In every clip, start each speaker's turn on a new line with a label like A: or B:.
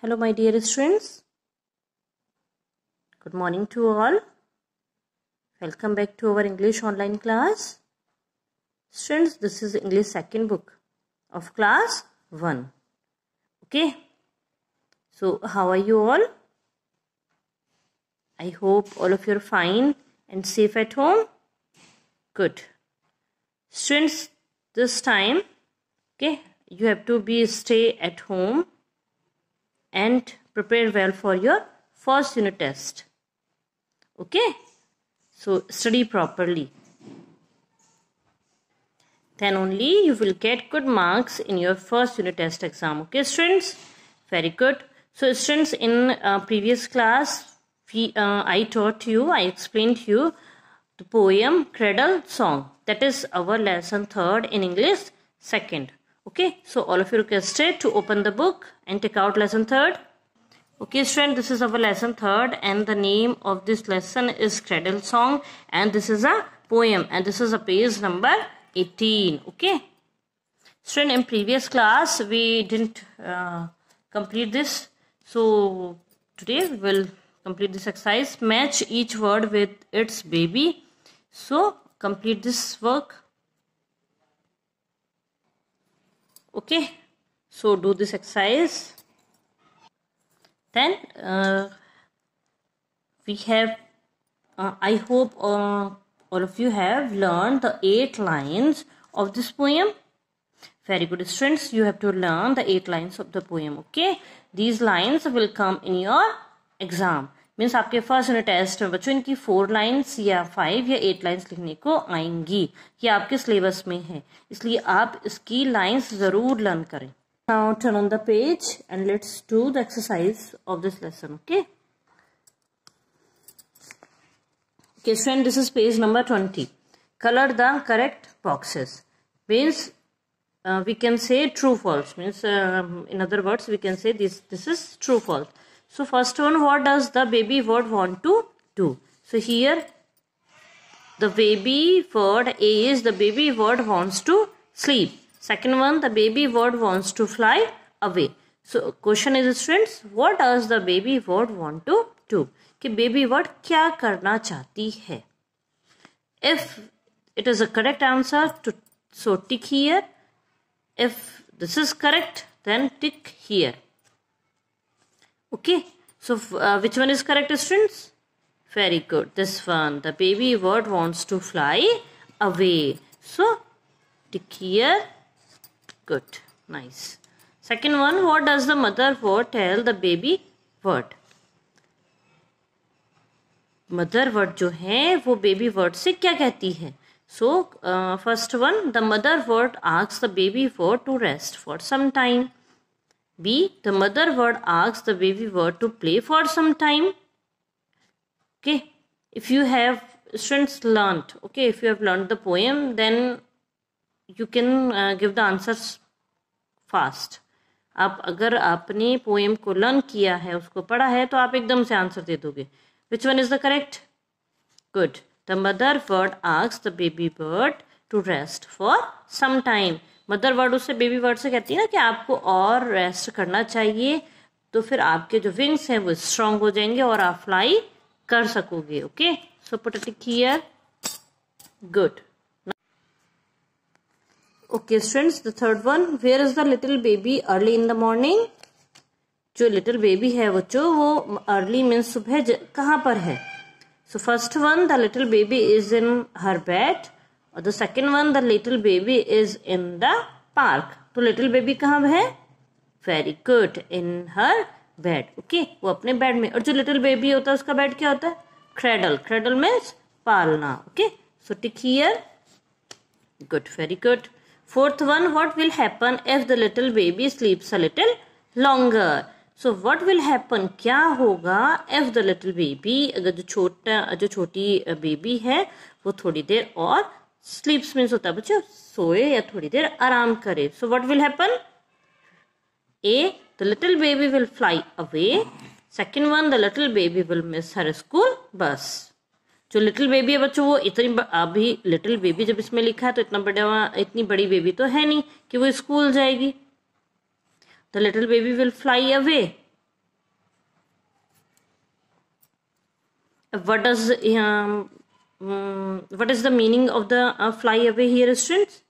A: Hello my dear students, good morning to all. Welcome back to our English online class. Students, this is English second book of class 1. Okay, so how are you all? I hope all of you are fine and safe at home. Good. Students, this time, okay, you have to stay at home and prepare well for your first unit test. Okay, so study properly, then only you will get good marks in your first unit test exam. Okay students, very good. So students, in previous class I explained to you the poem Cradle Song. That is our lesson 3rd in English 2nd. Okay, so all of you requested to open the book and take out lesson 3rd. Okay student, this is our lesson 3rd and the name of this lesson is Cradle Song, and this is a poem and this is a page number 18. Okay student, in previous class we didn't complete this, so today we will complete this exercise. Match each word with its baby. So complete this work. Okay, so do this exercise. Then we have I hope all of you have learned the 8 lines of this poem. Very good students, you have to learn the 8 lines of the poem. Okay, these lines will come in your exam. Means आपके first unit test में बच्चों इनकी 4 lines या 5 या 8 lines लिखने को आएंगी. ये आपके सिलेबस में है, इसलिए आप इसकी लाइन्स जरूर लर्न करें. Now turn on the page and let's do the exercise of this lesson. Okay. Okay, friend, this is page number 20. Color the correct boxes. Means we can say true false. Means in other words we can say this is true false. So first one, what does the baby word want to do? So here the baby word A is the baby word wants to sleep. Second one, the baby word wants to fly away. So question is students, what does the baby word want to do? कि baby word क्या करना चाहती है? If it is a correct answer, so tick here. If this is correct, then tick here. Okay, so which one is correct students? Very good, this one. The baby word wants to fly away. So tick here. Good, nice. Second one, what does the mother word tell the baby word? Mother word जो है वो baby word से क्या कहती है? So first one, the mother word asks the baby word to rest for some time. B, the mother word asks the baby word to play for some time. Okay, if you have students learned, okay, if you have learned the poem, then you can give the answers fast. आप अगर आपने poem को learn किया है, उसको पढ़ा है, तो आप एकदम से आंसर दे दोगे. Which one is the correct? Good. The mother bird asks the baby bird to rest for some time. Mother word उससे बेबी वर्ड से कहती है ना कि आपको और रेस्ट करना चाहिए, तो फिर आपके जो विंग्स हैं वो स्ट्रांग हो जाएंगे और आप फ्लाई कर सकोगे. Okay, so put a tick here. Good. Okay students, the third one, where is the little baby early in the morning? जो little baby है बच्चों, वो early means सुबह कहाँ पर है? So first one, the little baby is in her bed, और the second one, the little baby is in the park. तो little baby कहाँ है? Very good, in her bed. Okay, वो अपने बेड में. और जो little baby होता है उसका बेड क्या होता है? Cradle. Cradle means पालना. Okay, so tick here. Good, very good. Fourth one, what will happen if the little baby sleeps a little longer? So what will happen? क्या होगा if the little baby, अगर जो छोटी baby है वो थोड़ी देर और sleeps means होता है बच्चों सोए या थोड़ी देर आराम करे. So what will happen? A, the little baby will fly away. Second one, the little baby will miss her school bus. जो लिटिल बेबी है बच्चों, वो इतनी अभी लिटिल बेबी जब इसमें लिखा है तो इतनी बड़ी बेबी तो है नहीं कि वो स्कूल जाएगी. The little baby will fly away. what is the meaning of the fly away here students?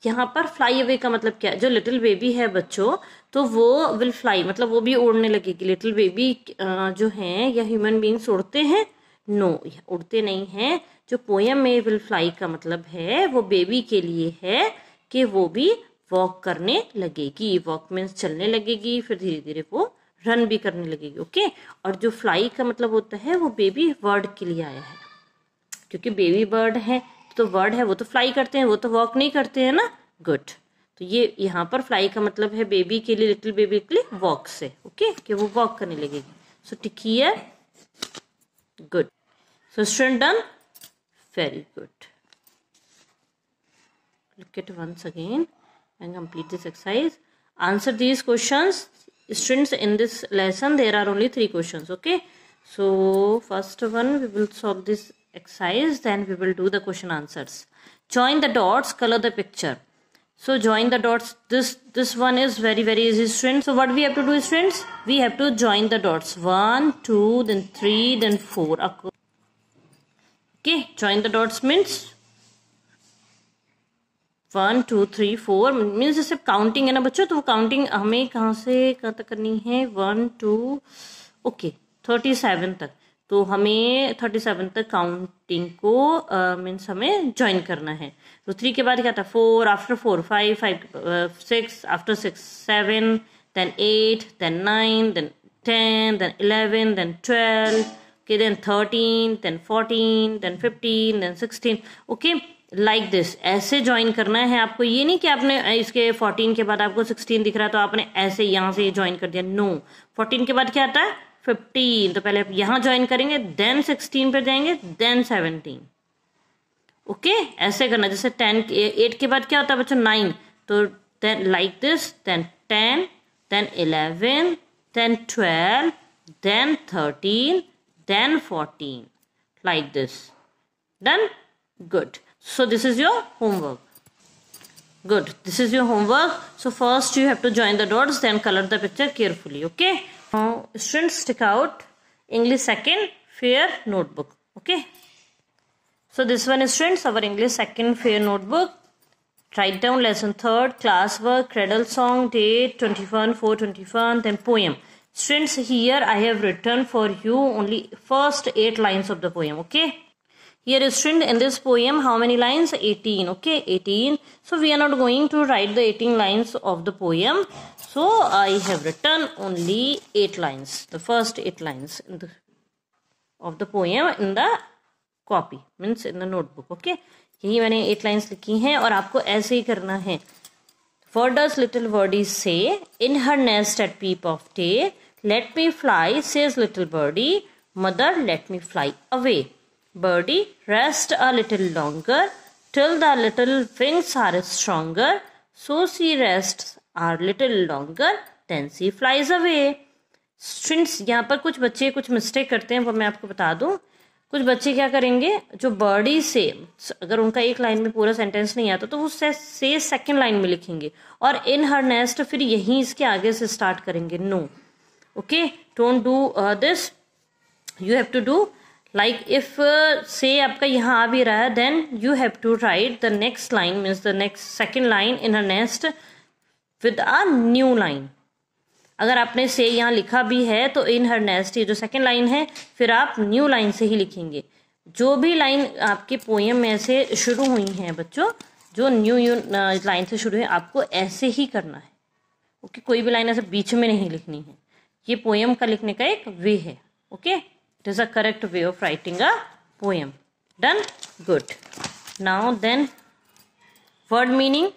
A: यहाँ पर फ्लाई अवे का मतलब क्या है? जो लिटिल बेबी है बच्चों, तो वो विल फ्लाई, मतलब वो भी उड़ने लगेगी। लिटिल बेबी जो हैं या ह्यूमन बीइंग्स उड़ते हैं? नो, उड़ते नहीं हैं। जो पोयम में विल फ्लाई का मतलब है वो बेबी के लिए है कि वो भी वॉक करने लगेगी। वॉक मीन्स चलने लगेगी, फिर धीरे धीरे वो रन भी करने लगेगी। ओके, और जो फ्लाई का मतलब होता है वो बेबी वर्ड के लिए आया है, क्योंकि बेबी बर्ड है तो वर्ड है, वो तो फ्लाई करते हैं, वो तो वॉक नहीं करते हैं ना। गुड, तो ये यहाँ पर फ्लाई का मतलब है बेबी के लिए, लिटिल बेबी के लिए वॉक से। ओके, कि वो वॉक करने लगेगी। So tick here. Good, so student done, very good. Look at once again and complete this exercise. Answer these questions. Students, in this lesson there are only 3 questions. Okay, so first one we will solve this exercise, then we will do the question answers. Join the dots, color the picture. So join the dots. This one is very easy, students. So what we have to do, students? We have to join the dots. 1, 2, then 3, then 4. Okay, join the dots means 1, 2, 3, 4 means जैसे counting है ना बच्चों, तो वो counting हमें कहाँ से कहाँ तक करनी है? 1, 2, ओके 37 तक। तो हमें 37 तक काउंटिंग को मीन्स हमें ज्वाइन करना है। तो 3 के बाद क्या था? 4, after 4 5, 6, after 6 7, then 8, then 9, then 10, then 11, then 12, okay, then 13, then 14, then 15, then 16. Okay, like this, ऐसे ज्वाइन करना है आपको। ये नहीं कि आपने इसके 14 के बाद आपको 16 दिख रहा है तो आपने ऐसे यहाँ से ज्वाइन कर दिया। नो, 14 के बाद क्या आता है? 15। तो पहले आप यहाँ ज्वाइन करेंगे, देन 16 पे जाएंगे, देन 17। ओके, ऐसे करना। जैसे 8 के बाद क्या होता है बच्चों? 9। तो then like this, then 10, then 11, then 12, then 13, then 14, like this. Done? Good. So this is your homework. Good, this is your homework. So first you have to join the dots, then color the picture carefully. Okay, now students, stick out English second fair notebook. Okay, so this one is, students, our English second fair notebook. Write down lesson 3rd, class work, cradle song, date 21/4/21, then poem. Students, here I have written for you only first 8 lines of the poem. Okay, here is, student, in this poem how many lines? 18. Okay, 18. So we are not going to write the 18 lines of the poem, so I have written only 8 lines, the first 8 lines of the poem in the copy, means in the notebook. Okay, यही मैंने 8 lines लिखी हैं और आपको ऐसे ही करना है। What does little birdie say? In her nest at peep of day, let me fly, says little birdie. Mother, let me fly away. Birdie, rest a little longer, till the little wings are stronger. So she rests a little longer, then she flies away. Students, यहाँ पर कुछ बच्चे कुछ mistake करते हैं, वो मैं आपको बता दूं। कुछ बच्चे क्या करेंगे, जो बर्डी से अगर उनका एक लाइन में पूरा सेंटेंस नहीं आता तो वो से सेकंड लाइन में लिखेंगे और इन हर नेस्ट फिर यहीं इसके आगे से स्टार्ट करेंगे। No, okay, don't do this. You have to do like if say आपका यहाँ आ भी रहा है, then you have to write the next line means the next second line in her nest with a new line. अगर आपने से यहाँ लिखा भी है तो इन हर नेस्ट, ये जो सेकंड लाइन है, फिर आप न्यू लाइन से ही लिखेंगे। जो भी लाइन आपके पोएम में से शुरू हुई हैं बच्चों, जो न्यू लाइन से शुरू है, आपको ऐसे ही करना है। ओके, कोई भी लाइन ऐसे बीच में नहीं लिखनी है। ये पोएम का लिखने का एक वे है। Okay, it is a correct way of writing a poem. Done? Good. Now then word meaning.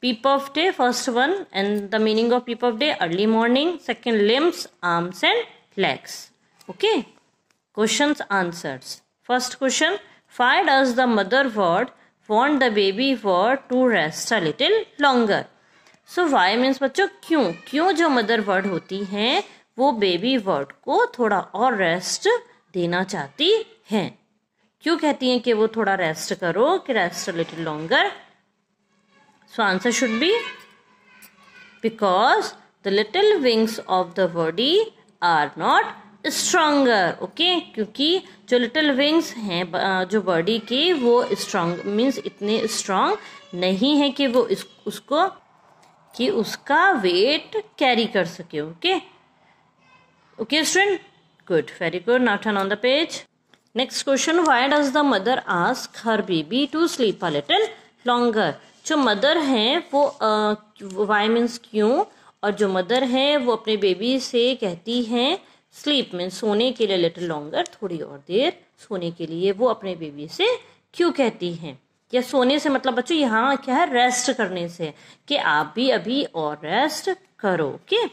A: Peep of day, first one, and the meaning of peep of day: early morning. Second, limbs, arms and legs. Okay, questions, answers. First question: why does the mother bird want the baby bird to rest a little longer? So why means बच्चों क्यों जो mother bird होती हैं वो baby bird को थोड़ा और rest देना चाहती हैं। क्यों कहती हैं कि वो थोड़ा रेस्ट करो, कि rest a little longer? So answer should be because the little wings of the birdie are not stronger, okay, क्योंकि जो लिटिल विंग्स हैं जो बॉडी के, वो स्ट्रॉन्ग मीन्स इतने स्ट्रॉन्ग नहीं है कि वो उसको कि उसका वेट कैरी कर सके, okay okay student, good, very good. Now turn on the page. Next question, why does the mother ask her baby to sleep a little longer. जो मदर हैं वो वाई मीन्स क्यों, और जो मदर हैं वो अपने बेबी से कहती हैं स्लीप मीन्स सोने के लिए, लिटिल लॉन्गर थोड़ी और देर सोने के लिए वो अपने बेबी से क्यों कहती हैं. या सोने से मतलब बच्चों यहाँ क्या है, रेस्ट करने से, कि आप भी अभी और रेस्ट करो, okay.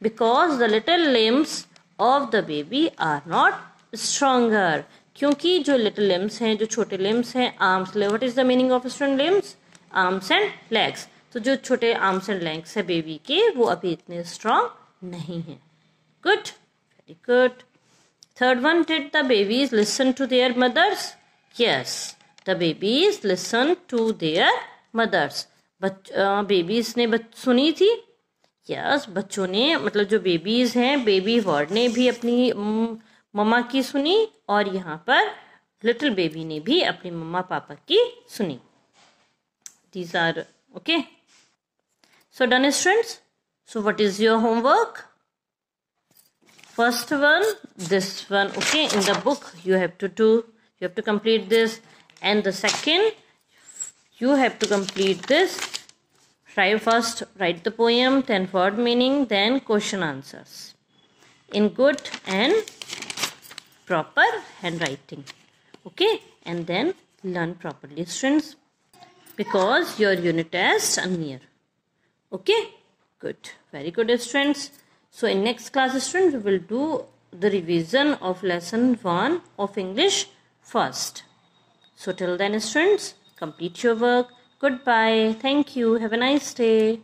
A: Because the little limbs of the baby are not stronger, क्योंकि जो लिटिल लिम्स हैं, जो छोटे लिम्स हैं, arms, what is the meaning of student limbs, arms and legs. तो जो छोटे आर्म्स एंड लेग्स है बेबी के, वो अभी इतने स्ट्रॉन्ग नहीं है. Good, very good. Third one, did the babies listen to their mothers. Yes, the babies listen to their mothers. Babies ने सुनी थी. यस, बच्चों ने मतलब जो बेबीज हैं, बेबी वर्ड ने भी अपनी मम्मा की सुनी, और यहाँ पर लिटिल बेबी ने भी अपनी मम्मा पापा की सुनी. These are okay. So done, students. So what is your homework? First one, this one, okay, in the book you have to do, you have to complete this, and the second you have to complete this. Write the poem, then word meaning, then question answers in good and proper handwriting, okay, and then learn properly, students, because your unit tests are near. Okay, good, very good, students. So in next class, students, we will do the revision of lesson 1 of English first. So till then, students, complete your work. Goodbye. Thank you. Have a nice day.